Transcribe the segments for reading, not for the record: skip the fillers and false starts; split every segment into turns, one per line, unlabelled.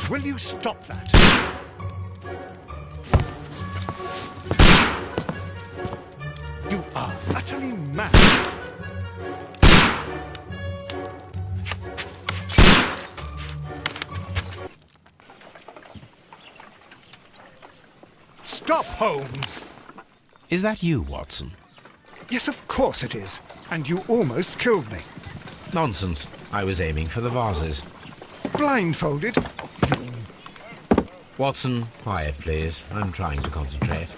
Holmes, will you stop that? You are utterly mad. Stop, Holmes!
Is that you, Watson?
Yes, of course it is. And you almost killed me.
Nonsense. I was aiming for the vases.
Blindfolded?
Watson, quiet, please. I'm trying to concentrate.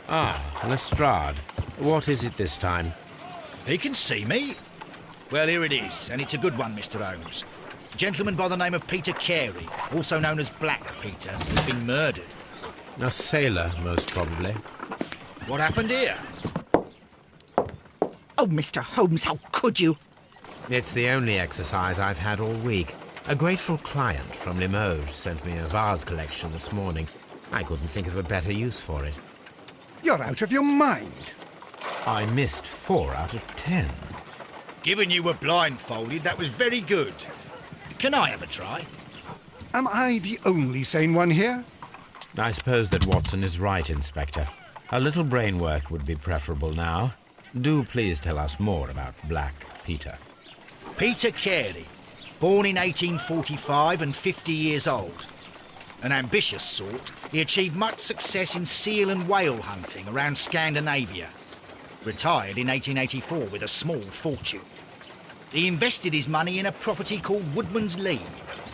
Ah, Lestrade. What is it this time?
He can see me. Well, here it is, and it's a good one, Mr. Holmes. A gentleman by the name of Peter Carey, also known as Black Peter, has been murdered.
A sailor, most probably.
What happened here?
Oh, Mr. Holmes, how could you?
It's the only exercise I've had all week. A grateful client from Limoges sent me a vase collection this morning. I couldn't think of a better use for it.
You're out of your mind.
I missed 4 out of 10.
Given you were blindfolded, that was very good. Can I have a try?
Am I the only sane one here?
I suppose that Watson is right, Inspector. A little brain work would be preferable now. Do please tell us more about Black Peter.
Peter Carey, born in 1845 and 50 years old. An ambitious sort, he achieved much success in seal and whale hunting around Scandinavia. Retired in 1884 with a small fortune. He invested his money in a property called Woodman's Lee,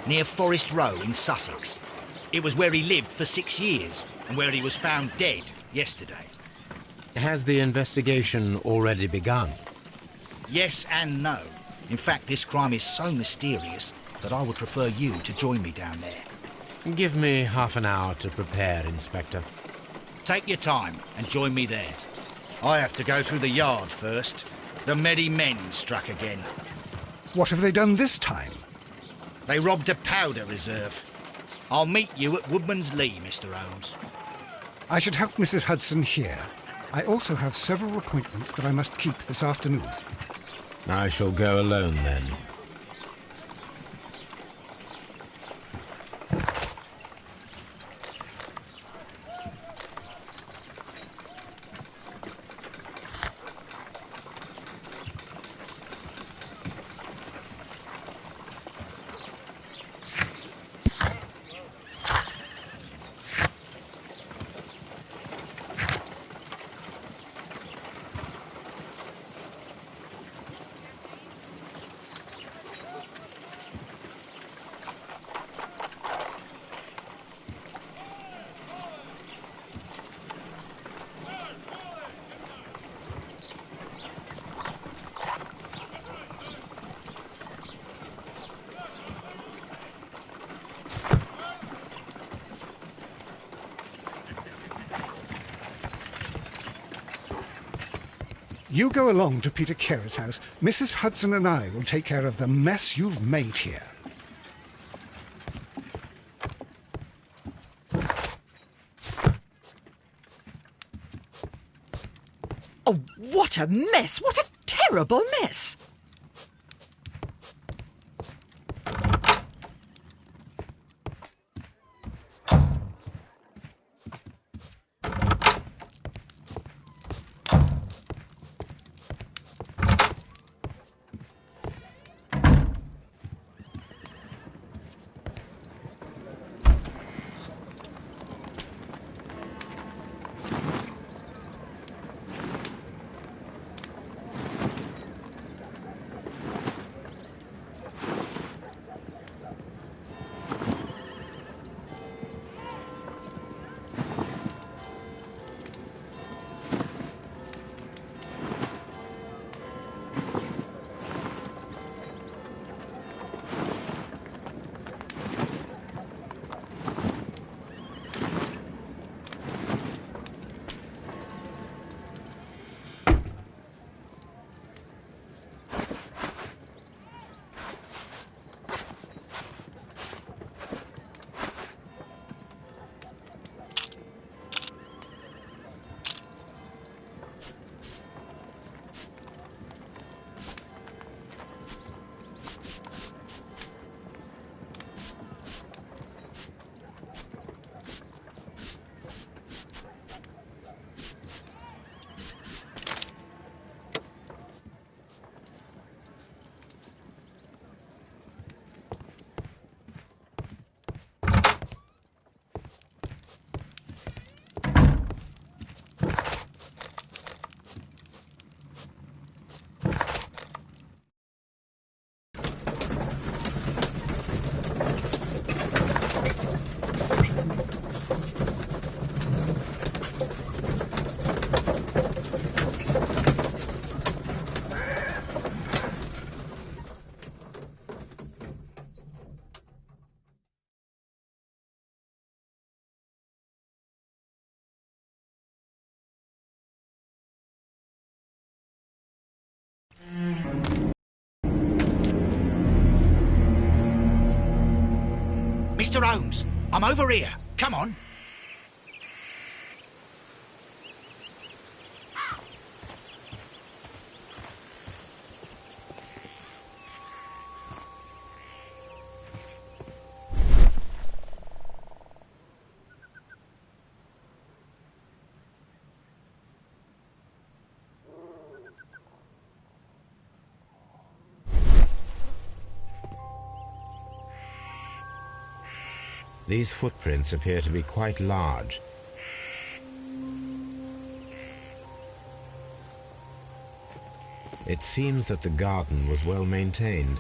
near Forest Row in Sussex. It was where he lived for 6 years, and where he was found dead yesterday.
Has the investigation already begun?
Yes and no. In fact, this crime is so mysterious that I would prefer you to join me down there.
Give me half an hour to prepare, Inspector.
Take your time and join me there. I have to go through the yard first. The merry men struck again.
What have they done this time?
They robbed a powder reserve. I'll meet you at Woodman's Lee, Mr. Holmes.
I should help Mrs. Hudson here. I also have several appointments that I must keep this afternoon.
I shall go alone, then.
You go along to Peter Carey's house. Mrs. Hudson and I will take care of the mess you've made here.
Oh, what a mess! What a terrible mess!
Mr. Holmes, I'm over here. Come on.
These footprints appear to be quite large. It seems that the garden was well maintained.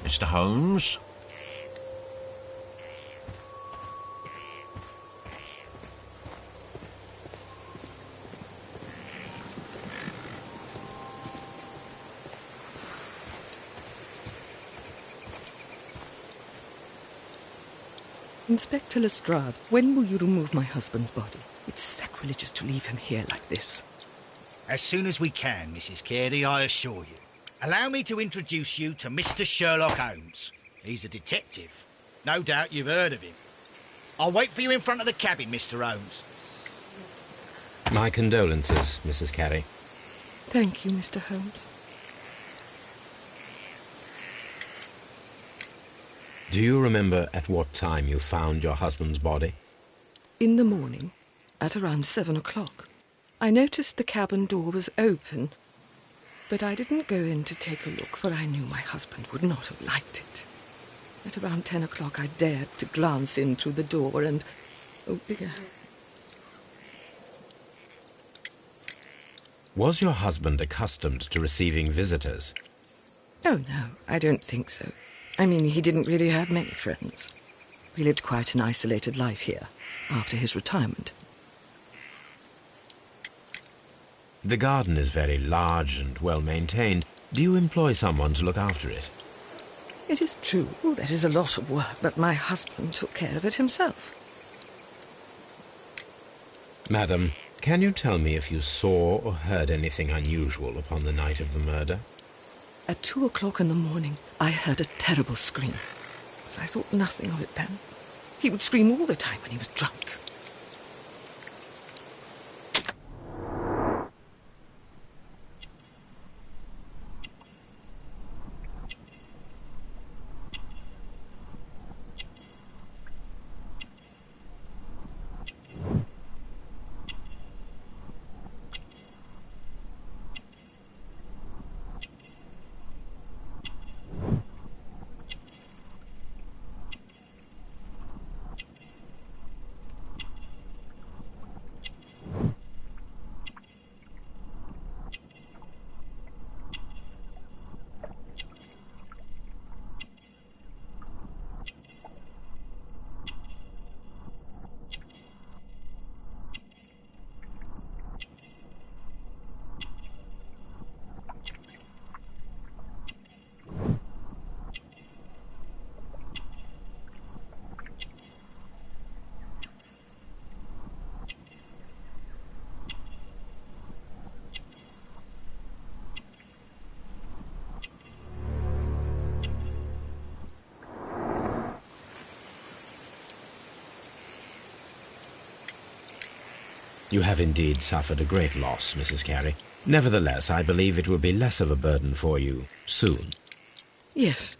Mr. Holmes?
Inspector Lestrade, when will you remove my husband's body? It's sacrilegious to leave him here like this.
As soon as we can, Mrs. Carey, I assure you. Allow me to introduce you to Mr. Sherlock Holmes. He's a detective. No doubt you've heard of him. I'll wait for you in front of the cabin, Mr. Holmes.
My condolences, Mrs. Carey.
Thank you, Mr. Holmes.
Do you remember at what time you found your husband's body?
In the morning, at around 7 o'clock. I noticed the cabin door was open, but I didn't go in to take a look, for I knew my husband would not have liked it. At around 10 o'clock, I dared to glance in through the door and... oh dear.
Was your husband accustomed to receiving visitors?
Oh, no, I don't think so. I mean, he didn't really have many friends. He lived quite an isolated life here, after his retirement.
The garden is very large and well maintained. Do you employ someone to look after it?
It is true, there is a lot of work, but my husband took care of it himself.
Madam, can you tell me if you saw or heard anything unusual upon the night of the murder?
At 2 o'clock in the morning, I heard a terrible scream. But I thought nothing of it then. He would scream all the time when he was drunk.
You have indeed suffered a great loss, Mrs. Carey. Nevertheless, I believe it will be less of a burden for you soon.
Yes.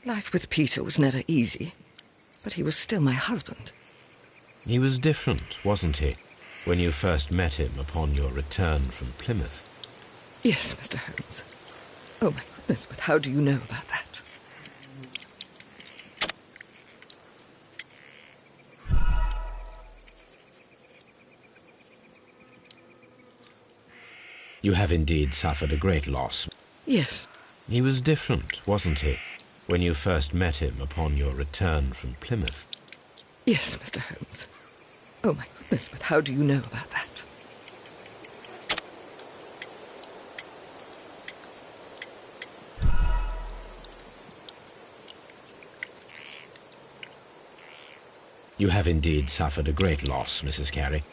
Life with Peter was never easy, but he was still my husband.
He was different, wasn't he, when you first met him upon your return from Plymouth?
Yes, Mr. Holmes. Oh, my goodness, but how do you know about that?
You have indeed suffered a great loss.
Yes.
He was different, wasn't he, when you first met him upon your return from Plymouth?
Yes, Mr. Holmes. Oh, my goodness, but how do you know about that?
You have indeed suffered a great loss, Mrs. Carey.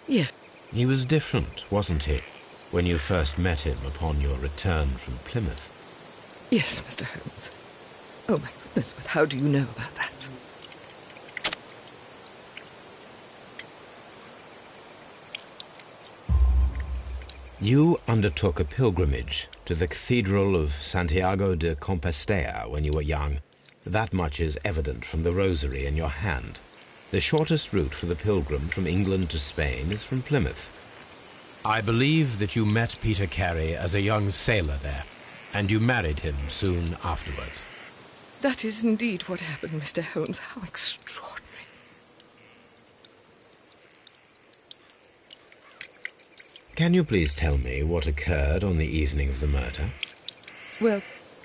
Yes.
He was different, wasn't he, when you first met him upon your return from Plymouth?
Yes, Mr. Holmes. Oh, my goodness, but how do you know about that?
You undertook a pilgrimage to the Cathedral of Santiago de Compostela when you were young. That much is evident from the rosary in your hand. The shortest route for the pilgrim from England to Spain is from Plymouth. I believe that you met Peter Carey as a young sailor there, and you married him soon afterwards.
That is indeed what happened, Mr. Holmes. How extraordinary.
Can you please tell me what occurred on the evening of the murder?
Well,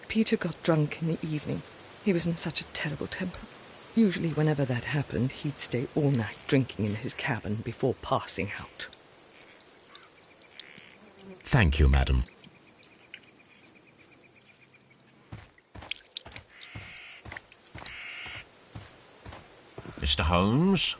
Peter got drunk in the evening. He was in such a terrible temper. Usually whenever that happened, he'd stay all night drinking in his cabin before passing out.
Thank you, madam.
Mr. Holmes?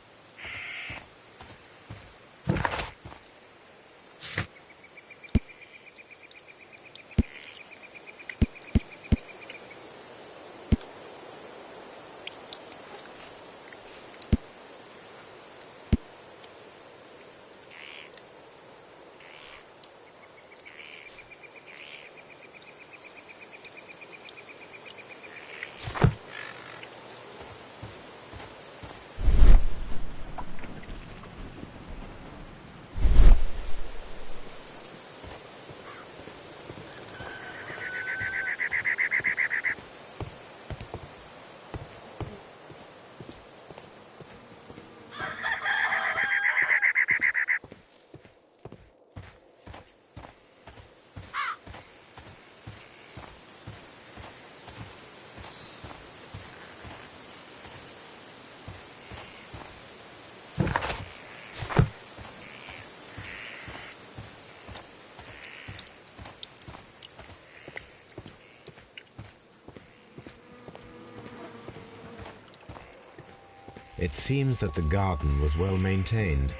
It seems that the garden was well maintained.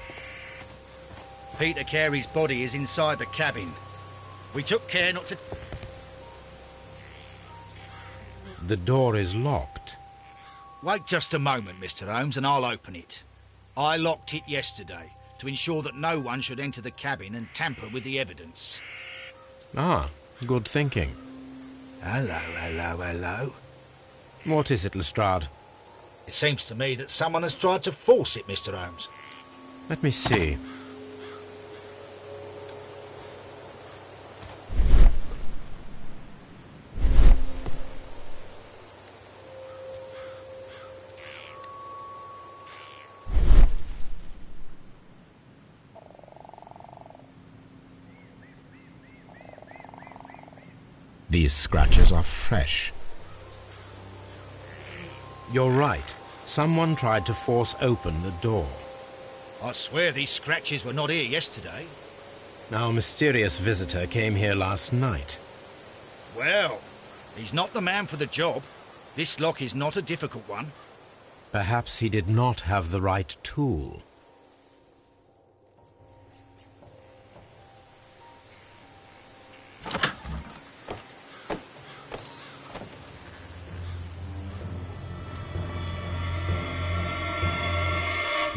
Peter Carey's body is inside the cabin. We took care not to...
The door is locked.
Wait just a moment, Mr. Holmes, and I'll open it. I locked it yesterday to ensure that no one should enter the cabin and tamper with the evidence.
Ah, good thinking.
Hello, hello, hello.
What is it, Lestrade?
It seems to me that someone has tried to force it, Mr. Holmes.
Let me see. These scratches are fresh. You're right. Someone tried to force open the door.
I swear these scratches were not here yesterday.
Our mysterious visitor came here last night.
Well, he's not the man for the job. This lock is not a difficult one.
Perhaps he did not have the right tool.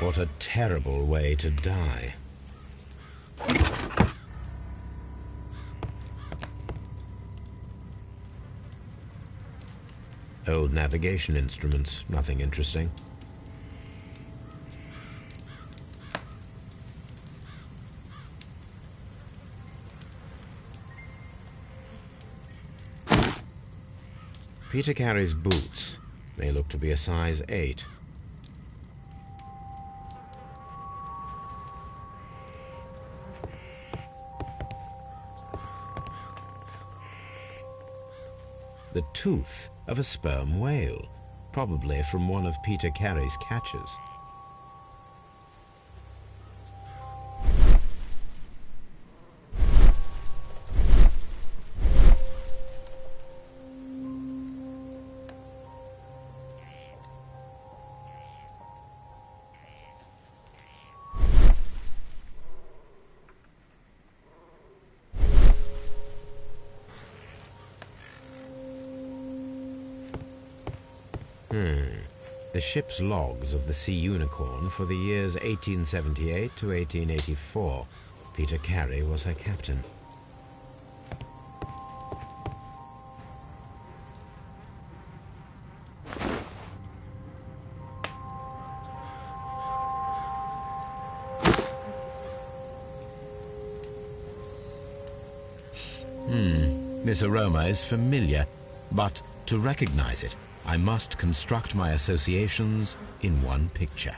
What a terrible way to die. Old navigation instruments, nothing interesting. Peter Carey's boots. They look to be a size 8. The tooth of a sperm whale, probably from one of Peter Carey's catches. The ship's logs of the Sea Unicorn for the years 1878 to 1884. Peter Carey was her captain. This aroma is familiar, but to recognize it, I must construct my associations in one picture.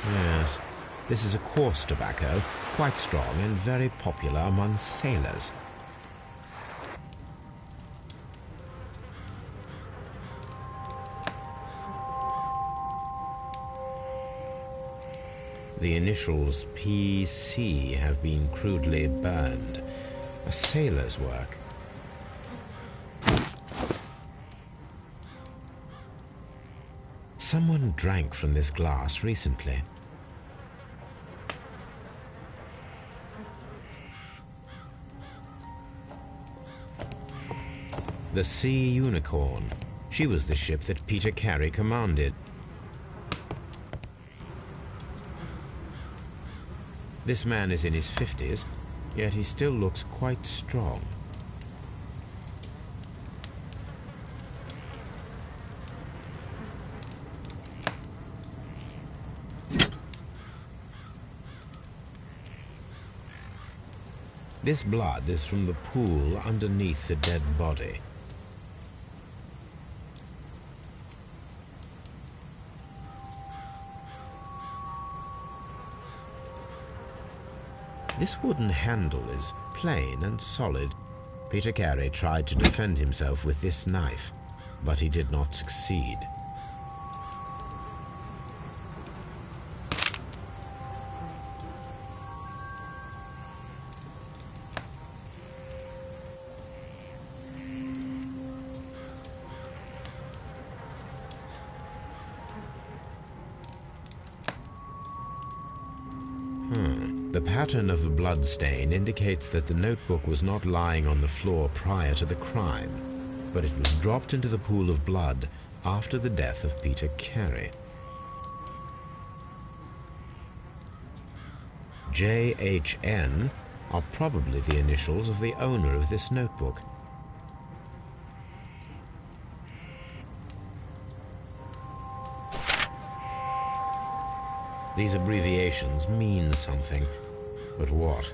Yes, this is a coarse tobacco, quite strong and very popular among sailors. The initials PC have been crudely burned. A sailor's work. Someone drank from this glass recently. The Sea Unicorn. She was the ship that Peter Carey commanded. This man is in his 50s, yet he still looks quite strong. This blood is from the pool underneath the dead body. This wooden handle is plain and solid. Peter Carey tried to defend himself with this knife, but he did not succeed. The pattern of the blood stain indicates that the notebook was not lying on the floor prior to the crime, but it was dropped into the pool of blood after the death of Peter Carey. JHN are probably the initials of the owner of this notebook. These abbreviations mean something, but what?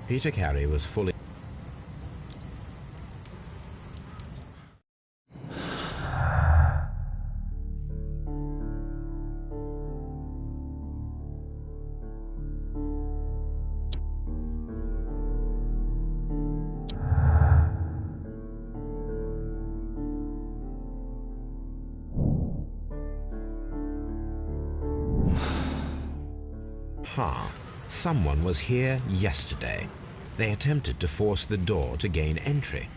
Peter Carey was fully car. Someone was here yesterday. They attempted to force the door to gain entry.